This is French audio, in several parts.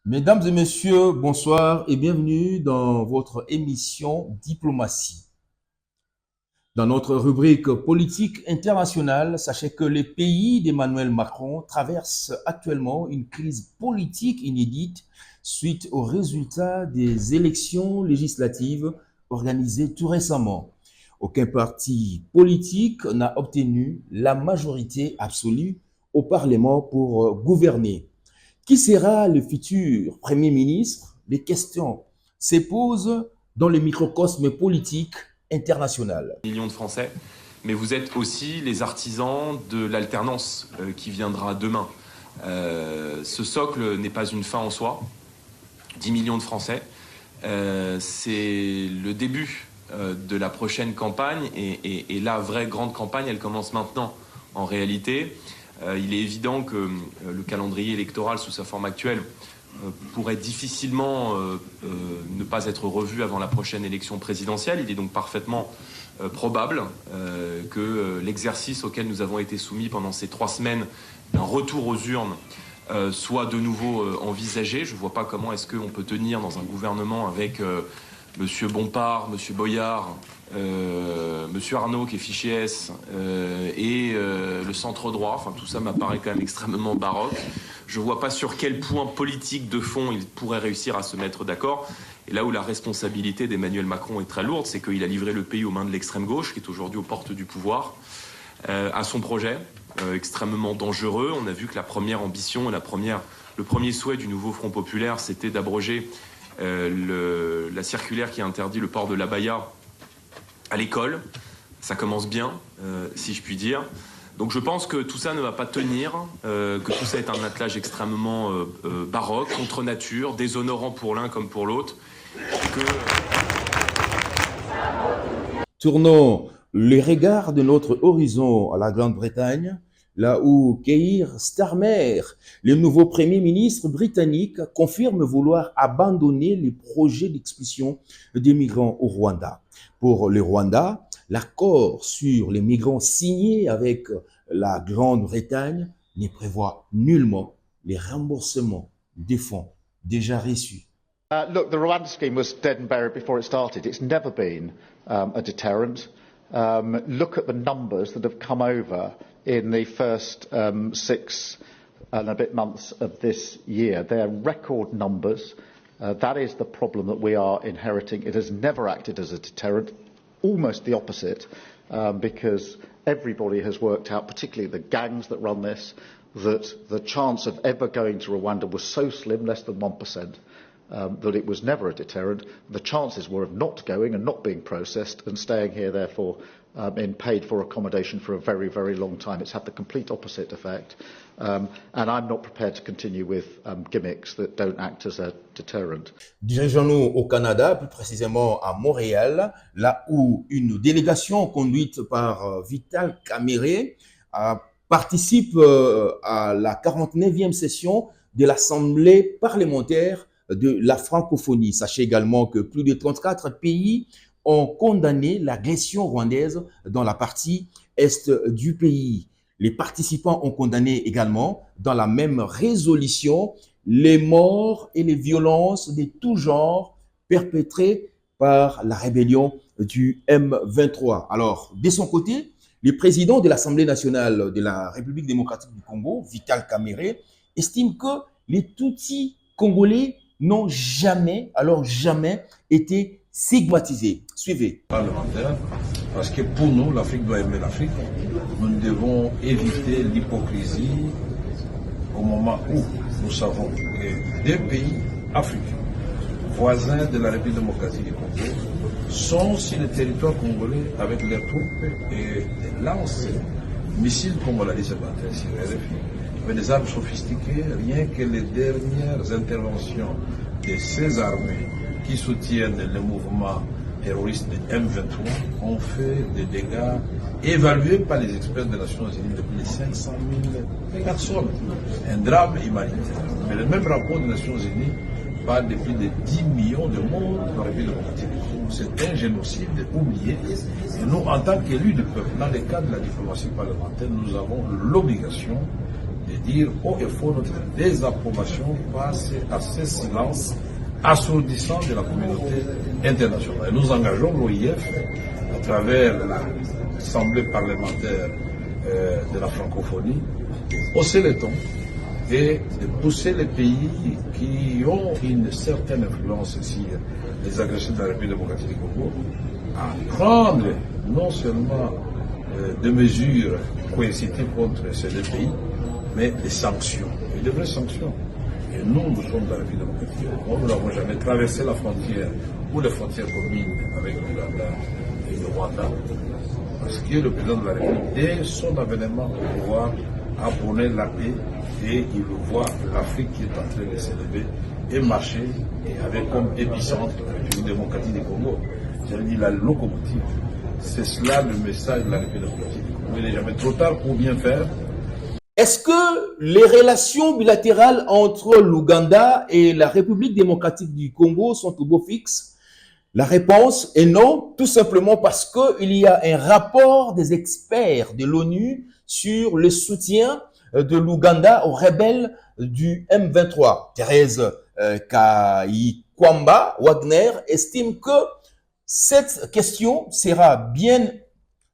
Mesdames et messieurs, bonsoir et bienvenue dans votre émission Diplomatie. Dans notre rubrique politique internationale, sachez que les pays d'Emmanuel Macron traversent actuellement une crise politique inédite suite aux résultats des élections législatives organisées tout récemment. Aucun parti politique n'a obtenu la majorité absolue au Parlement pour gouverner. Qui sera le futur Premier ministre? Les questions se posent dans le microcosme politique international. Millions de Français, mais vous êtes aussi les artisans de l'alternance qui viendra demain. Ce socle n'est pas une fin en soi. 10 millions de Français, c'est le début de la prochaine campagne et la vraie grande campagne, elle commence maintenant en réalité. Il est évident que le calendrier électoral sous sa forme actuelle pourrait difficilement ne pas être revu avant la prochaine élection présidentielle. Il est donc parfaitement probable que l'exercice auquel nous avons été soumis pendant ces 3 semaines d'un retour aux urnes soit de nouveau envisagé. Je ne vois pas comment est-ce qu'on peut tenir dans un gouvernement avec Monsieur Bompard, Monsieur Boyard, Monsieur Arnaud qui est fiché S et le centre droit. Enfin, tout ça m'apparaît quand même extrêmement baroque. Je ne vois pas sur quel point politique de fond il pourrait réussir à se mettre d'accord. Et là où la responsabilité d'Emmanuel Macron est très lourde, c'est qu'il a livré le pays aux mains de l'extrême gauche, qui est aujourd'hui aux portes du pouvoir, à son projet extrêmement dangereux. On a vu que la première ambition, le premier souhait du nouveau Front populaire, c'était d'abroger la circulaire qui interdit le port de l'abaya à l'école. Ça commence bien, si je puis dire. Donc je pense que tout ça ne va pas tenir, que tout ça est un attelage extrêmement baroque, contre nature, déshonorant pour l'un comme pour l'autre. Tournons les regards de notre horizon à la Grande-Bretagne, là où Keir Starmer, le nouveau Premier ministre britannique, confirme vouloir abandonner les projets d'expulsion des migrants au Rwanda. Pour le Rwanda, l'accord sur les migrants signé avec la Grande-Bretagne ne prévoit nullement les remboursements des fonds déjà reçus. Look, the Rwanda scheme was dead and buried before it started. It's never been a deterrent. Look at the numbers that have come over in the first 6 and a bit months of this year. They're record numbers. That is the problem that we are inheriting. It has never acted as a deterrent, almost the opposite, because everybody has worked out, particularly the gangs that run this, that the chance of ever going to Rwanda was so slim, less than 1%. That it was never a deterrent. The chances were of not going and not being processed and staying here, therefore, in paid-for accommodation for a very, very long time. It's had the complete opposite effect. And I'm not prepared to continue with gimmicks that don't act as a deterrent. Dirigeons-nous au Canada, plus précisément à Montréal, là où une délégation conduite par Vital Kamere participe à la 49e session de l'Assemblée parlementaire de la francophonie. Sachez également que plus de 34 pays ont condamné l'agression rwandaise dans la partie est du pays. Les participants ont condamné également dans la même résolution les morts et les violences de tout genre perpétrées par la rébellion du M23. Alors, de son côté, le président de l'Assemblée nationale de la République démocratique du Congo, Vital Kamere, estime que les Tutsis congolais n'ont jamais été stigmatisés. Suivez. Parlementaire, parce que pour nous, l'Afrique doit aimer l'Afrique. Nous devons éviter l'hypocrisie au moment où nous savons que des pays africains, voisins de la République démocratique du Congo, sont sur le territoire congolais avec leurs troupes et des lances, missiles, comme on l'a dit ce matin sur RFI. Mais des armes sophistiquées, rien que les dernières interventions de ces armées qui soutiennent le mouvement terroriste de M23 ont fait des dégâts évalués par les experts des Nations Unies de plus de 500 000 personnes. Un drame humanitaire. Mais le même rapport des Nations Unies parle de plus de 10 millions de morts dans la République démocratique. C'est un génocide oublié. Et nous, en tant qu'élus du peuple, dans le cadre de la diplomatie parlementaire, nous avons l'obligation de dire haut et fort notre désapprobation face à ce silence assourdissant de la communauté internationale. Et nous engageons l'OIF à travers l'Assemblée parlementaire de la francophonie, hausser les tons et de pousser les pays qui ont une certaine influence sur les agressions de la République démocratique du Congo à prendre non seulement des mesures coercitives contre ces deux pays, mais des sanctions, et de vraies sanctions. Et nous sommes dans la République démocratique du Congo, nous n'avons jamais traversé la frontière ou les frontières communes avec l'Ouganda et le Rwanda, parce que le président de la République, dès son avènement au pouvoir, a prôné la paix et il voit l'Afrique qui est en train de s'élever et marcher et avec comme épicentre la République démocratique du Congo. J'avais dit la locomotive. C'est cela le message de la République démocratique du Congo. Il n'est jamais trop tard pour bien faire. Est-ce que les relations bilatérales entre l'Ouganda et la République démocratique du Congo sont au beau fixe? La réponse est non, tout simplement parce qu'il y a un rapport des experts de l'ONU sur le soutien de l'Ouganda aux rebelles du M23. Thérèse Kayikwamba Wagner estime que cette question sera bel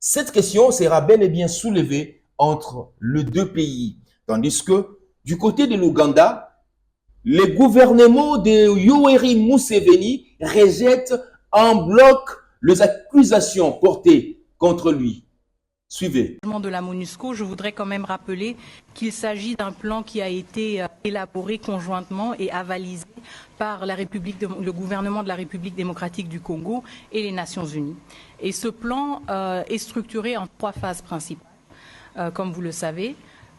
et bien soulevée entre les deux pays. Tandis que du côté de l'Ouganda, le gouvernement de Yoweri Museveni rejette en bloc les accusations portées contre lui. Suivez. De la MONUSCO, je voudrais quand même rappeler qu'il s'agit d'un plan qui a été élaboré conjointement et avalisé par le gouvernement de la République démocratique du Congo et les Nations Unies. Et ce plan est structuré en 3 phases principales, comme vous le savez.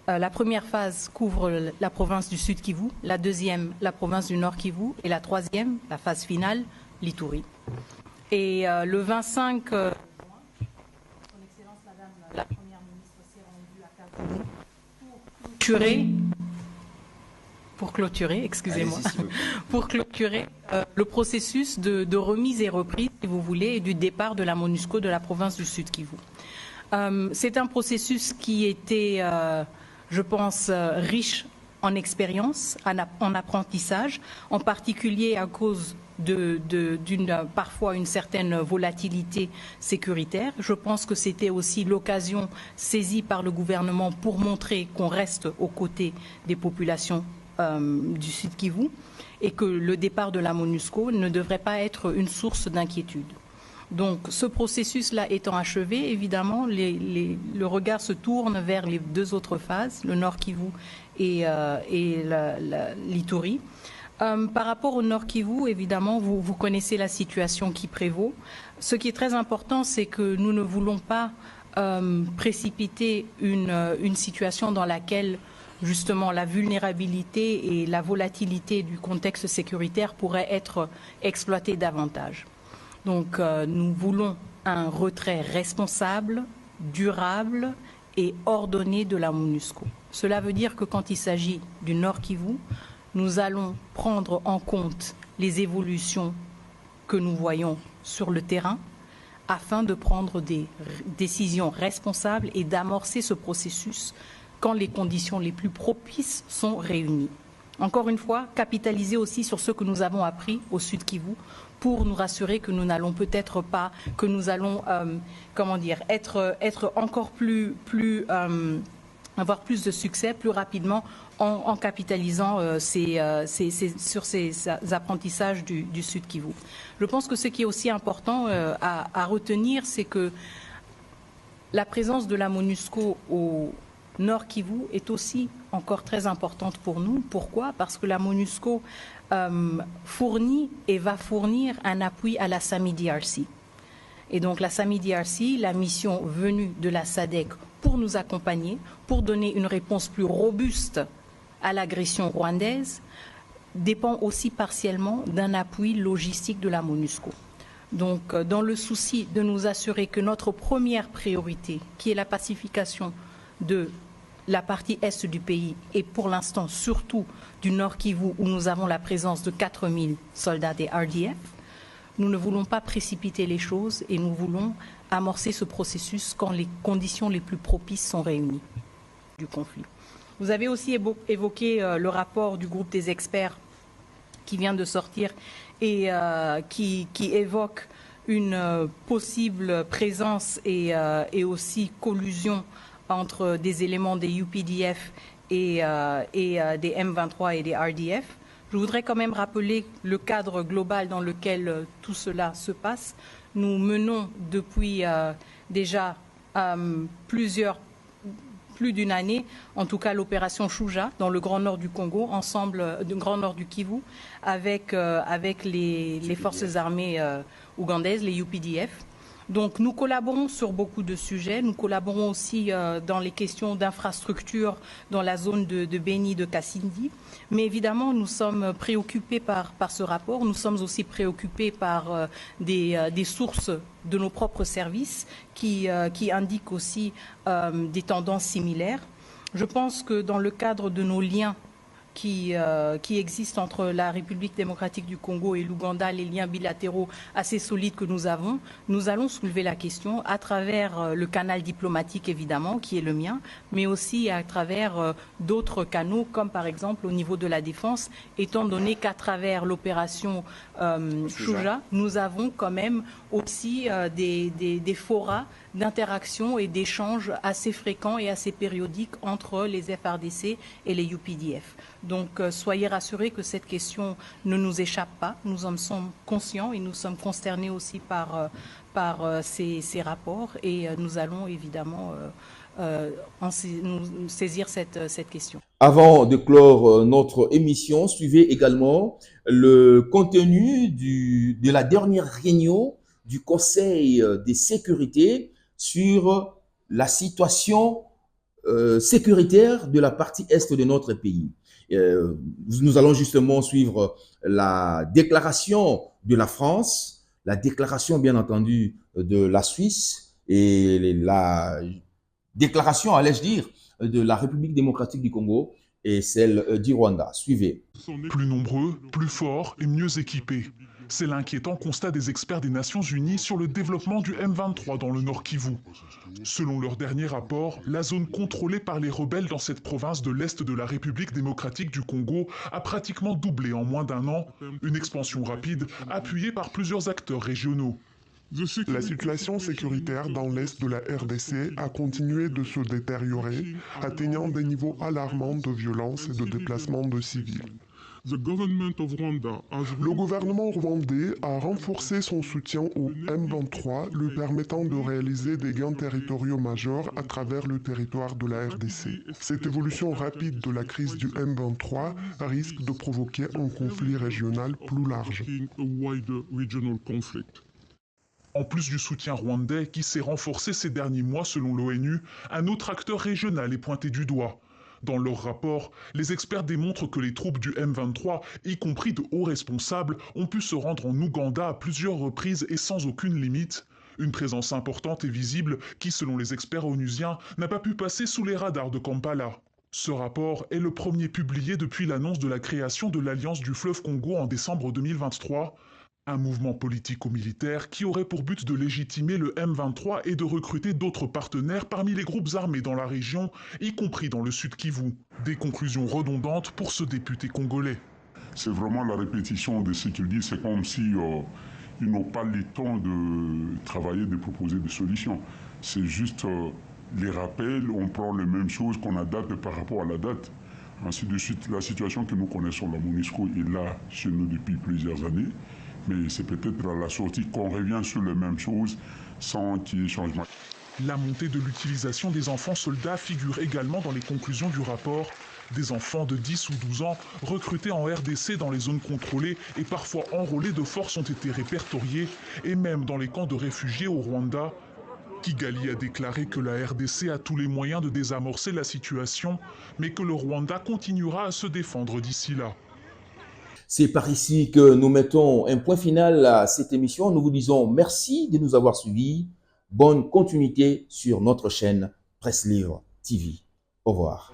La première phase couvre la province du Sud Kivu, la deuxième, la province du Nord Kivu, et la troisième, la phase finale, l'Ituri. Et le 25 la première ministre s'est rendue à Kaboul pour clôturer le processus de remise et reprise, si vous voulez, et du départ de la MONUSCO de la province du Sud Kivu. C'est un processus qui était, je pense, riche en expérience, en apprentissage, en particulier à cause parfois une certaine volatilité sécuritaire. Je pense que c'était aussi l'occasion saisie par le gouvernement pour montrer qu'on reste aux côtés des populations du Sud Kivu et que le départ de la MONUSCO ne devrait pas être une source d'inquiétude. Donc ce processus-là étant achevé, évidemment, le regard se tourne vers les 2 autres phases, le Nord Kivu et l'Ituri. Par rapport au Nord Kivu, évidemment, vous connaissez la situation qui prévaut. Ce qui est très important, c'est que nous ne voulons pas précipiter une situation dans laquelle, justement, la vulnérabilité et la volatilité du contexte sécuritaire pourraient être exploitées davantage. Donc, nous voulons un retrait responsable, durable et ordonné de la MONUSCO. Cela veut dire que quand il s'agit du Nord Kivu, nous allons prendre en compte les évolutions que nous voyons sur le terrain afin de prendre des décisions responsables et d'amorcer ce processus quand les conditions les plus propices sont réunies. Encore une fois, capitaliser aussi sur ce que nous avons appris au Sud Kivu pour nous rassurer que nous n'allons peut-être pas, que nous allons, être encore avoir plus de succès plus rapidement en capitalisant sur ces apprentissages du Sud Kivu. Je pense que ce qui est aussi important à retenir, c'est que la présence de la MONUSCO au Nord Kivu est aussi encore très importante pour nous. Pourquoi? Parce que la MONUSCO fournit et va fournir un appui à la SAMI-DRC. Et donc la SAMI-DRC, la mission venue de la SADC pour nous accompagner, pour donner une réponse plus robuste à l'agression rwandaise, dépend aussi partiellement d'un appui logistique de la MONUSCO. Donc dans le souci de nous assurer que notre première priorité, qui est la pacification de la partie est du pays et pour l'instant surtout du Nord Kivu où nous avons la présence de 4000 soldats des RDF, nous ne voulons pas précipiter les choses et nous voulons amorcer ce processus quand les conditions les plus propices sont réunies du conflit. Vous avez aussi évoqué le rapport du groupe des experts qui vient de sortir et qui évoque une possible présence et aussi collusion entre des éléments des UPDF et des M23 et des RDF. Je voudrais quand même rappeler le cadre global dans lequel tout cela se passe. Nous menons depuis déjà plus d'une année, en tout cas l'opération Shuja dans le Grand Nord du Congo, ensemble du Grand Nord du Kivu, avec les forces armées ougandaises, les UPDF. Donc nous collaborons sur beaucoup de sujets. Nous collaborons aussi dans les questions d'infrastructure dans la zone de Beni, de Kassindi. Mais évidemment, nous sommes préoccupés par ce rapport. Nous sommes aussi préoccupés par des sources de nos propres services qui indiquent aussi des tendances similaires. Je pense que dans le cadre de nos liens qui existent entre la République démocratique du Congo et l'Ouganda, les liens bilatéraux assez solides que nous avons, nous allons soulever la question à travers le canal diplomatique évidemment, qui est le mien, mais aussi à travers d'autres canaux, comme par exemple au niveau de la défense, étant donné qu'à travers l'opération Shuja, nous avons quand même aussi des forats d'interaction et d'échanges assez fréquents et assez périodiques entre les FRDC et les UPDF. Donc soyez rassurés que cette question ne nous échappe pas. Nous en sommes conscients et nous sommes consternés aussi par ces rapports et nous allons évidemment nous saisir cette question. Avant de clore notre émission, suivez également le contenu de la dernière réunion du Conseil de sécurité sur la situation sécuritaire de la partie est de notre pays. Nous allons justement suivre la déclaration de la France, la déclaration bien entendu de la Suisse et la déclaration, allais-je dire, de la République démocratique du Congo et celle du Rwanda. Suivez. Plus nombreux, plus forts et mieux équipés. C'est l'inquiétant constat des experts des Nations Unies sur le développement du M23 dans le Nord Kivu. Selon leur dernier rapport, la zone contrôlée par les rebelles dans cette province de l'Est de la République démocratique du Congo a pratiquement doublé en moins d'un an, une expansion rapide appuyée par plusieurs acteurs régionaux. La situation sécuritaire dans l'est de la RDC a continué de se détériorer, atteignant des niveaux alarmants de violence et de déplacement de civils. Le gouvernement rwandais a renforcé son soutien au M23, lui permettant de réaliser des gains territoriaux majeurs à travers le territoire de la RDC. Cette évolution rapide de la crise du M23 risque de provoquer un conflit régional plus large. En plus du soutien rwandais qui s'est renforcé ces derniers mois selon l'ONU, un autre acteur régional est pointé du doigt. Dans leur rapport, les experts démontrent que les troupes du M23, y compris de hauts responsables, ont pu se rendre en Ouganda à plusieurs reprises et sans aucune limite. Une présence importante et visible qui, selon les experts onusiens, n'a pas pu passer sous les radars de Kampala. Ce rapport est le premier publié depuis l'annonce de la création de l'Alliance du fleuve Congo en décembre 2023. Un mouvement politico-militaire qui aurait pour but de légitimer le M23 et de recruter d'autres partenaires parmi les groupes armés dans la région, y compris dans le Sud Kivu. Des conclusions redondantes pour ce député congolais. C'est vraiment la répétition de ce qu'ils disent. C'est comme si ils n'ont pas le temps de travailler, de proposer des solutions. C'est juste les rappels, on prend les mêmes choses qu'on adapte par rapport à la date. Ainsi de suite, la situation que nous connaissons, la MONUSCO, est là chez nous depuis plusieurs années. Mais c'est peut-être à la sortie qu'on revient sur les mêmes choses sans qu'il y ait changement. La montée de l'utilisation des enfants soldats figure également dans les conclusions du rapport. Des enfants de 10 ou 12 ans recrutés en RDC dans les zones contrôlées et parfois enrôlés de force ont été répertoriés, et même dans les camps de réfugiés au Rwanda. Kigali a déclaré que la RDC a tous les moyens de désamorcer la situation, mais que le Rwanda continuera à se défendre d'ici là. C'est par ici que nous mettons un point final à cette émission. Nous vous disons merci de nous avoir suivis. Bonne continuité sur notre chaîne Presse Livre TV. Au revoir.